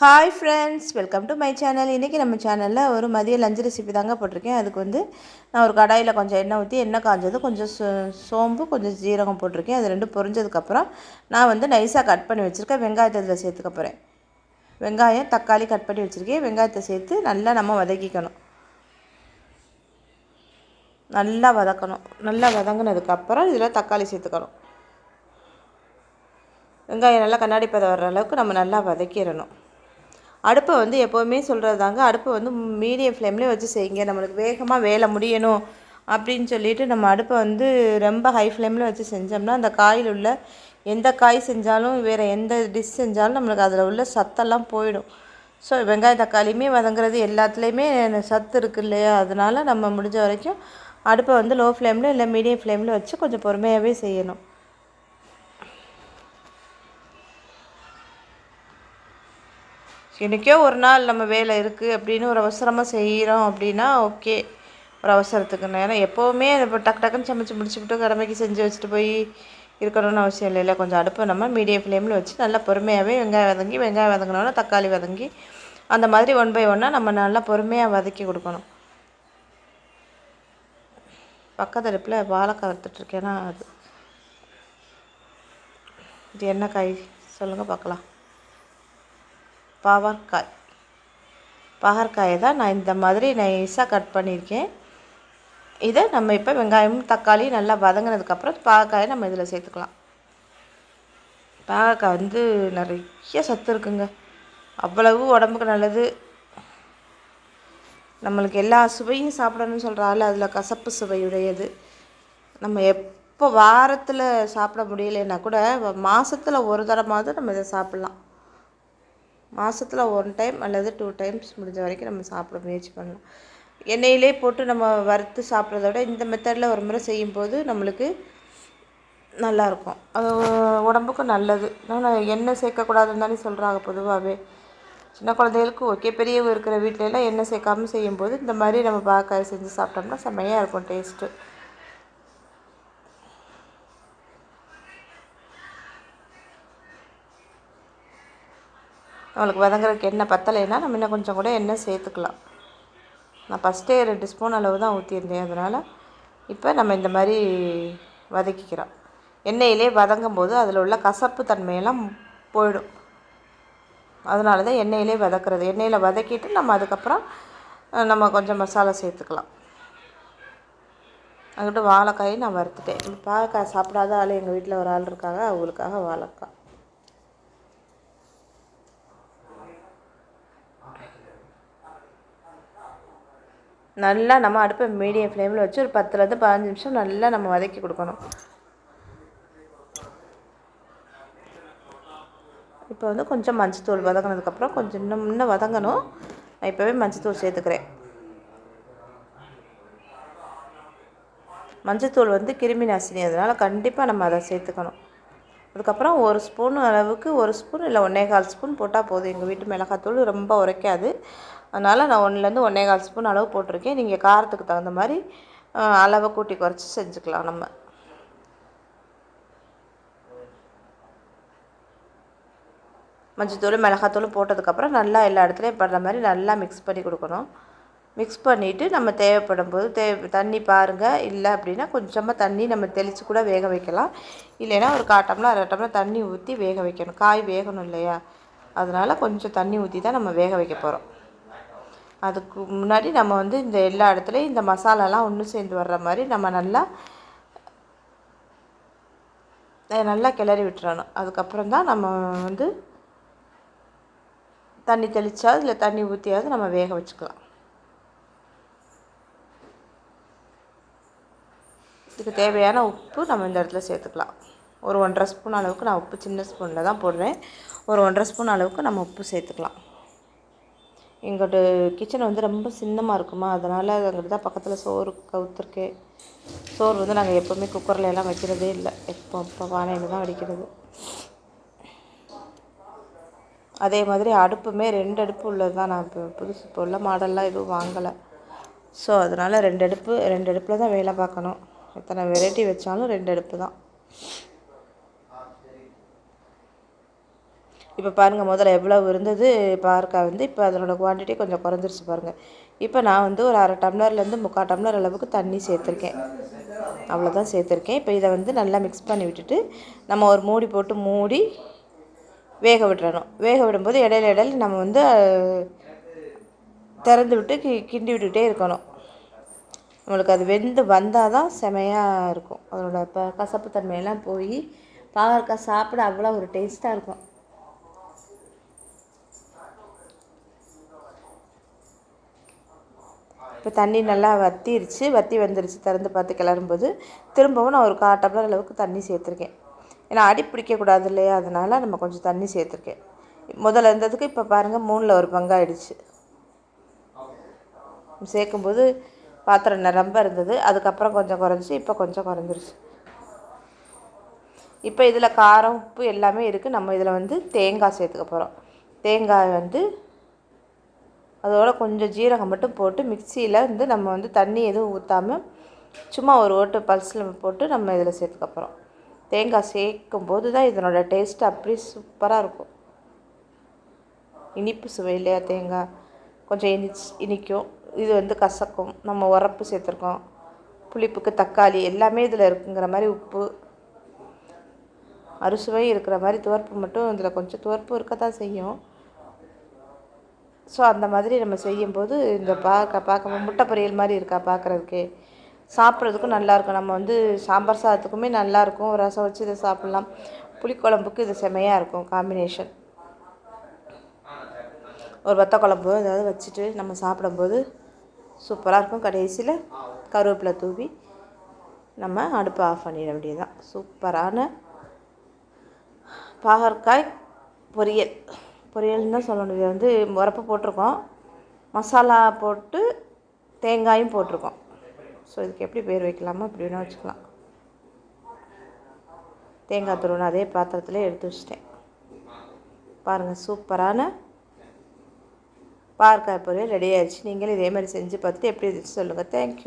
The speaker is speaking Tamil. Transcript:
Hi friends, welcome to my channel. இன்றைக்கி நம்ம சேனலில் ஒரு மதிய லஞ்ச் ரெசிபி தாங்க போட்டிருக்கேன். அதுக்கு வந்து நான் ஒரு கடாயில் கொஞ்சம் எண்ணெய் ஊற்றி எண்ணெய் காஞ்சது கொஞ்சம் சோம்பு கொஞ்சம் ஜீரகம் போட்டிருக்கேன். அது ரெண்டும் பொரிஞ்சதுக்கப்புறம் நான் வந்து நைஸாக கட் பண்ணி வச்சுருக்கேன் வெங்காயத்தை இதில் சேர்த்துக்க போகிறேன். வெங்காயம் தக்காளி கட் பண்ணி வச்சுருக்கேன். வெங்காயத்தை சேர்த்து நல்லா நம்ம வதக்கிக்கணும். நல்லா வதக்கணும். நல்லா வதங்கினதுக்கப்புறம் இதில் தக்காளி சேர்த்துக்கணும். வெங்காயம் நல்லா கண்ணாடி பதம் வர்ற அளவுக்கு நம்ம நல்லா வதக்கிடணும். அடுப்பை வந்து எப்போவுமே சொல்கிறது தாங்க, அடுப்பை வந்து மீடியம் ஃப்ளேம்லேயே வச்சு செய்யுங்க. நம்மளுக்கு வேகமாக வேலை முடியணும் அப்படின்னு சொல்லிட்டு நம்ம அடுப்பை வந்து ரொம்ப ஹை ஃப்ளேமில் வச்சு செஞ்சோம்னா அந்த காயில் உள்ள எந்த காய் செஞ்சாலும் வேறு எந்த டிஷ் செஞ்சாலும் நம்மளுக்கு அதில் உள்ள சத்தெல்லாம் போயிடும். ஸோ வெங்காயம் தக்காளியுமே வதங்குறது எல்லாத்துலேயுமே சத்து இருக்குது இல்லையா? அதனால் நம்ம முடிஞ்ச வரைக்கும் அடுப்பை வந்து லோ ஃப்ளேமில் இல்லை மீடியம் ஃப்ளேமில் வச்சு கொஞ்சம் பொறுமையாகவே செய்யணும். என்றைக்கோ ஒரு நாள் நம்ம வேலை இருக்குது அப்படின்னு ஒரு அவசரமாக செய்கிறோம் அப்படின்னா ஓகே, ஒரு அவசரத்துக்கு. ஏன்னா எப்போவுமே இப்போ டக்கு டக்குன்னு சமைச்சு முடிச்சுக்கிட்டு கடமைக்கு செஞ்சு வச்சுட்டு போய் இருக்கணும்னு அவசியம் இல்லைல்ல. கொஞ்சம் அடுப்பை நம்ம மீடியம் ஃப்ளேமில் வச்சு நல்லா பொறுமையாகவே வெங்காயம் வதங்கினோன்னா தக்காளி வதங்கி அந்த மாதிரி 1 by 1 நம்ம நல்லா பொறுமையாக வதக்கி கொடுக்கணும். பக்கத்து அடுப்பில் வாழைக்காய் வறுத்துட்ருக்கேன்னா இது என்ன காய் சொல்லுங்கள் பார்க்கலாம். பாகற்காயை தான் நான் இந்த மாதிரி நைஸாக கட் பண்ணியிருக்கேன். இதை நம்ம இப்போ வெங்காயம் தக்காளி நல்லா வதங்கினதுக்கப்புறம் பாகற்காயை நம்ம இதில் சேர்த்துக்கலாம். பாகற்காய் வந்து நிறைய சத்து இருக்குங்க, அவ்வளவு உடம்புக்கு நல்லது. நம்மளுக்கு எல்லா சுவையும் சாப்பிடணும்னு சொல்கிறாள், அதில் கசப்பு சுவையுடையது. நம்ம எப்போ வாரத்தில் சாப்பிட முடியலைன்னா கூட மாதத்தில் ஒரு தடமாவது நம்ம இதை சாப்பிட்லாம். மாதத்தில் 1 டைம் அல்லது 2 டைம்ஸ் முடிஞ்ச வரைக்கும் நம்ம சாப்பிட முயற்சி பண்ணலாம். எண்ணெயிலே போட்டு நம்ம வறுத்து சாப்பிட்றத விட இந்த மெத்தடில் ஒரு முறை செய்யும்போது நம்மளுக்கு நல்லாயிருக்கும். அது உடம்புக்கும் நல்லது. ஆனால் எண்ணெய் சேர்க்கக்கூடாதுன்னு தானே சொல்கிறாங்க பொதுவாகவே. சின்ன குழந்தைகளுக்கு ஓகே, பெரியவங்க இருக்கிற வீட்டிலலாம் எண்ணெய் சேர்க்காமல் செய்யும்போது இந்த மாதிரி நம்ம பாகற்காய் செஞ்சு சாப்பிட்டோம்னா செம்மையாக இருக்கும் டேஸ்ட்டு. நம்மளுக்கு வதங்குறதுக்கு எண்ணெய் பத்தலைன்னா நம்ம இன்னும் கொஞ்சம் கூட எண்ணெய் சேர்த்துக்கலாம். நான் ஃபஸ்ட்டே 2 ஸ்பூன் அளவு தான் ஊற்றியிருந்தேன். அதனால் இப்போ நம்ம இந்த மாதிரி வதக்கிக்கிறோம். எண்ணெயிலே வதங்கும் போது அதில் உள்ள கசப்பு தன்மையெல்லாம் போயிடும். அதனால தான் எண்ணெயிலே வதக்கிறது. எண்ணெயில் வதக்கிட்டு நம்ம அதுக்கப்புறம் நம்ம கொஞ்சம் மசாலா சேர்த்துக்கலாம். அதுக்கிட்ட வாழைக்காயும் நான் வறுத்துட்டேன். பாகற்காய் சாப்பிடாத ஆள் எங்கள் வீட்டில் ஒரு ஆள் இருக்காங்க, அவங்களுக்காக வாழைக்காய். நல்லா நம்ம அடுப்பை மீடியம் ஃப்ளேமில் வச்சு ஒரு 10லேருந்து 15 நிமிஷம் நல்லா நம்ம வதக்கி கொடுக்கணும். இப்போ வந்து கொஞ்சம் மஞ்சத்தூள் வதங்கினதுக்கப்புறம் கொஞ்சம் இன்னும் வதங்கணும். நான் இப்போவே மஞ்சத்தூள் சேர்த்துக்கிறேன். மஞ்சத்தூள் வந்து கிருமி நாசினி, அதனால் கண்டிப்பாக நம்ம அதை சேர்த்துக்கணும். அதுக்கப்புறம் 1 ஸ்பூன் அளவுக்கு 1 ஸ்பூன் இல்லை 1.25 ஸ்பூன் போட்டால் போதும். எங்கள் வீட்டு மிளகாத்தூள் ரொம்ப உரைக்காது, அதனால் நான் 1லேருந்து 1.25 ஸ்பூன் அளவு போட்டிருக்கேன். நீங்கள் காரத்துக்கு தகுந்த மாதிரி அளவை கூட்டி குறைச்சி செஞ்சுக்கலாம். நம்ம மஞ்சத்தூள் மிளகாத்தூள் போட்டதுக்கப்புறம் நல்லா எல்லா இடத்துலையும் படுற மாதிரி நல்லா மிக்ஸ் பண்ணி கொடுக்கணும். மிக்ஸ் பண்ணிவிட்டு நம்ம தேவைப்படும் போது தண்ணி பாருங்கள். இல்லை அப்படின்னா கொஞ்சமாக தண்ணி நம்ம தெளித்து கூட வேக வைக்கலாம். இல்லைன்னா ஒரு 1/4 டம்ளர் 1/2 டம்ளர் தண்ணி ஊற்றி வேக வைக்கணும். காய் வேகணும் இல்லையா? அதனால் கொஞ்சம் தண்ணி ஊற்றி தான் நம்ம வேக வைக்க போகிறோம். அதுக்கு முன்னாடி நம்ம வந்து இந்த எல்லா இடத்துலையும் இந்த மசாலாலாம் ஒன்று சேர்ந்து வர்ற மாதிரி நம்ம நல்லா கிளறி விட்டுறணும். அதுக்கப்புறம் தான் நம்ம வந்து தண்ணி தெளித்தாவது இல்லை தண்ணி ஊற்றியாவது நம்ம வேக வச்சுக்கலாம். இதுக்கு தேவையான உப்பு நம்ம இந்த இடத்துல சேர்த்துக்கலாம். ஒரு 1.5 ஸ்பூன் அளவுக்கு நான் உப்பு சின்ன ஸ்பூனில் தான் போடுறேன். ஒரு 1.5 ஸ்பூன் அளவுக்கு நம்ம உப்பு சேர்த்துக்கலாம். எங்களோட கிச்சன் வந்து ரொம்ப சின்னமாக இருக்குமா, அதனால் அங்கிட்டு தான் பக்கத்தில் சோறு கவுத்துருக்கேன். சோறு வந்து நாங்கள் எப்போவுமே குக்கரில் எல்லாம் வைக்கிறதே இல்லை, இப்போ பானையில் தான் வடிக்கிறது. அதே மாதிரி அடுப்புமே 2 அடுப்பு உள்ளது தான். நான் இப்போ உள்ள மாடல்லாம் எதுவும் வாங்கலை. ஸோ அதனால் 2 அடுப்பில் தான் வேலை பார்க்கணும். எத்தனை வெரைட்டி வச்சாலும் 2 அடுப்பு தான். இப்போ பாருங்கள், முதல்ல எவ்வளோ இருந்தது பாவக்காய் வந்து இப்போ அதனோட குவான்டிட்டி கொஞ்சம் குறைஞ்சிருச்சு பாருங்கள். இப்போ நான் வந்து ஒரு அரை டம்ளர்லேருந்து 3/4 டம்ளர் அளவுக்கு தண்ணி சேர்த்துருக்கேன். அவ்வளோதான் சேர்த்துருக்கேன். இப்போ இதை வந்து நல்லா மிக்ஸ் பண்ணி விட்டுட்டு நம்ம ஒரு மூடி போட்டு மூடி வேக விட்டுறணும். வேக விடும்போது இடையில நம்ம வந்து திறந்து விட்டு கிண்டி விட்டுக்கிட்டே இருக்கணும். நம்மளுக்கு அது வெந்து வந்தால் தான் செமையாக இருக்கும். அதோட கசப்பு தன்மையெல்லாம் போய் பாவக்காய் சாப்பிட அவ்வளோ ஒரு டேஸ்ட்டாக இருக்கும். இப்போ தண்ணி நல்லா வற்றி வந்துருச்சு. திறந்து பார்த்து கிளறும்போது திரும்பவும் நான் ஒரு 1/4 டம்ளர் அளவுக்கு தண்ணி சேர்த்துருக்கேன். ஏன்னா அடி பிடிக்கக்கூடாது இல்லையா, அதனால் நம்ம கொஞ்சம் தண்ணி சேர்த்துருக்கேன். முதல்ல இருந்ததுக்கு இப்போ பாருங்கள் 3ல் 1 பங்காயிடுச்சு. சேர்க்கும்போது பாத்திரம் நிரம்ப இருந்தது, அதுக்கப்புறம் கொஞ்சம் குறைஞ்சி இப்போ கொஞ்சம் குறைஞ்சிருச்சு. இப்போ இதில் காரம் உப்பு எல்லாமே இருக்குது. நம்ம இதில் வந்து தேங்காய் சேர்த்துக்க போகிறோம். தேங்காய் வந்து அதோட கொஞ்சம் ஜீரகம் மட்டும் போட்டு மிக்சியில் வந்து நம்ம வந்து தண்ணி எதுவும் ஊற்றாமல் சும்மா ஒரு ஓட்டு பல்ஸில் போட்டு நம்ம இதில் சேர்த்துக்க போகிறோம். தேங்காய் சேர்க்கும் போது தான் இதனோட டேஸ்ட்டு அப்படி சூப்பராக இருக்கும். இனிப்பு சுவை இல்லையா, தேங்காய் கொஞ்சம் இனிக்கும். இது வந்து கசக்கும். நம்ம உரப்பு சேர்த்துருக்கோம். புளிப்புக்கு தக்காளி எல்லாமே இதில் இருக்குங்கிற மாதிரி உப்பு அறுசுவை இருக்கிற மாதிரி துவர்ப்பு மட்டும் இதில் கொஞ்சம் துவர்ப்பு இருக்க தான் செய்யும். ஸோ அந்த மாதிரி நம்ம செய்யும்போது இந்த பார்க்க முட்டை பொரியல் மாதிரி இருக்கா பார்க்குறதுக்கு, சாப்பிட்றதுக்கும் நல்லாயிருக்கும். நம்ம வந்து சாம்பார் சாதத்துக்குமே நல்லாயிருக்கும். ரசம் வச்சு இதை சாப்பிட்லாம். புளிக்குழம்புக்கு இது செமையாக இருக்கும் காம்பினேஷன். ஒரு வத்த குழம்பு ஏதாவது வச்சுட்டு நம்ம சாப்பிடும்போது சூப்பராக இருக்கும். கடைசியில் கருவேப்பிலை தூவி நம்ம அடுப்பை ஆஃப் பண்ணிட வேண்டியதுதான். சூப்பரான பாகற்காய் பொரியல்னு தான் சொல்லணும். இது வந்து உரப்பு போட்டிருக்கோம், மசாலா போட்டு தேங்காயும் போட்டிருக்கோம். ஸோ இதுக்கு எப்படி பேர் வைக்கலாமோ அப்படி வேணால் வச்சுக்கலாம். தேங்காய் துருவன அதே பாத்திரத்தில் எடுத்து வச்சிட்டேன். பாருங்கள், சூப்பரான பாகற்காய் பொரியல் ரெடி ஆயிடுச்சு. நீங்களும் இதே மாதிரி செஞ்சு பார்த்துட்டு எப்படி இருந்துச்சு சொல்லுங்கள். தேங்க்யூ.